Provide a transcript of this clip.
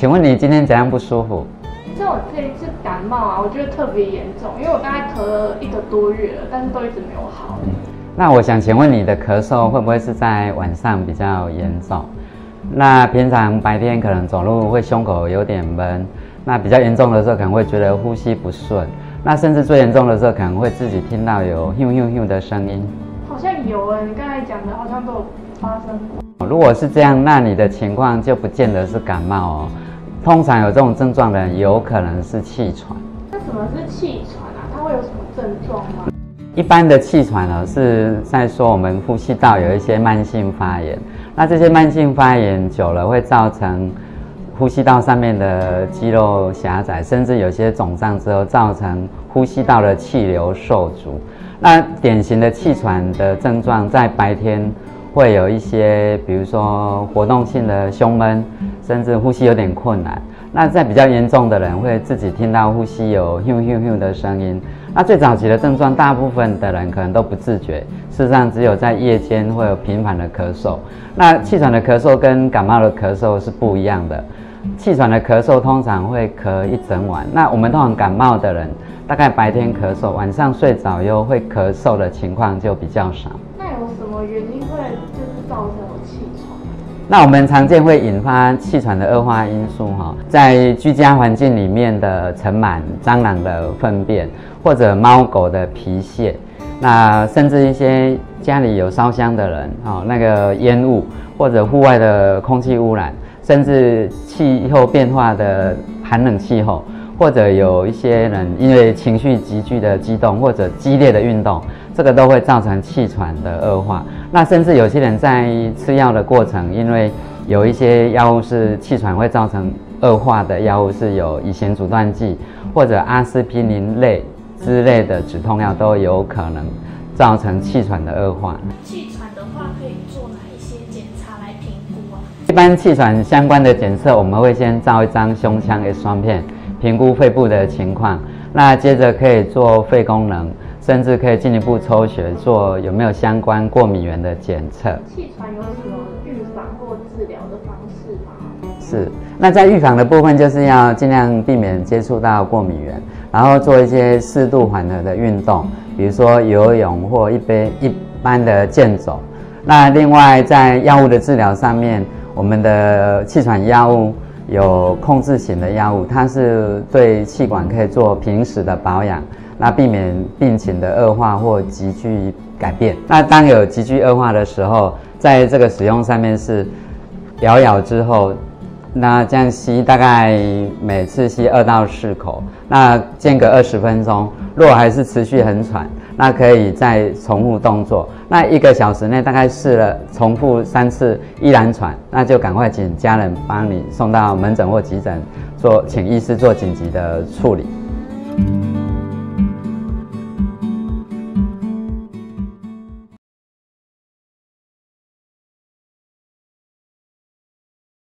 请问你今天怎样不舒服？其实我这一次感冒啊，我觉得特别严重，因为我大概咳了1个多月了，但是都一直没有好。那我想请问你的咳嗽会不会是在晚上比较严重？那平常白天可能走路会胸口有点闷，那比较严重的时候可能会觉得呼吸不顺，那甚至最严重的时候可能会自己听到有咻咻咻的声音。好像有你刚才讲的好像都有发生过。如果是这样，那你的情况就不见得是感冒哦。通常有这种症状的人，有可能是气喘。那什么是气喘啊？它会有什么症状吗？一般的气喘呢，是在说我们呼吸道有一些慢性发炎，那这些慢性发炎久了会造成呼吸道上面的肌肉狭窄，甚至有些肿胀之后造成呼吸道的气流受阻。那典型的气喘的症状在白天会有一些，比如说活动性的胸闷，甚至呼吸有点困难。那在比较严重的人会自己听到呼吸有咻咻咻的声音。那最早期的症状，大部分的人可能都不自觉，事实上只有在夜间会有频繁的咳嗽。那气喘的咳嗽跟感冒的咳嗽是不一样的。气喘的咳嗽通常会咳一整晚，那我们通常感冒的人，大概白天咳嗽，晚上睡早又会咳嗽的情况就比较少。那有什么原因会就是造成我气喘？那我们常见会引发气喘的恶化因素在居家环境里面的尘螨、蟑螂的粪便，或者猫狗的皮屑，那甚至一些家里有烧香的人那个烟雾，或者户外的空气污染，甚至气候变化的寒冷气候，或者有一些人因为情绪急剧的激动或者激烈的运动，这个都会造成气喘的恶化。那甚至有些人在吃药的过程，因为有一些药物是气喘会造成恶化的药物，是有乙酰阻断剂或者阿司匹林类之类的止痛药，都有可能造成气喘的恶化。气喘的话，可以做哪一些检查来评估啊？一般气喘相关的检测，我们会先照一张胸腔 X 光片，评估肺部的情况。那接着可以做肺功能，甚至可以进一步抽血，做有没有相关过敏源的检测。气喘有什么预防或治疗的方式吗？是，那在预防的部分，就是要尽量避免接触到过敏源，然后做一些适度缓和的运动，比如说游泳或一般的健走。那另外在药物的治疗上面，我们的气喘药物有控制型的药物，它是对气管可以做平时的保养，那避免病情的恶化或急剧改变。那当有急剧恶化的时候，在这个使用上面是咬之后，那这样吸大概每次吸2到4口，那间隔20分钟。如果还是持续很喘，那可以再重复动作。那1个小时内大概试了重复3次依然喘，那就赶快请家人帮你送到门诊或急诊请医师做紧急的处理。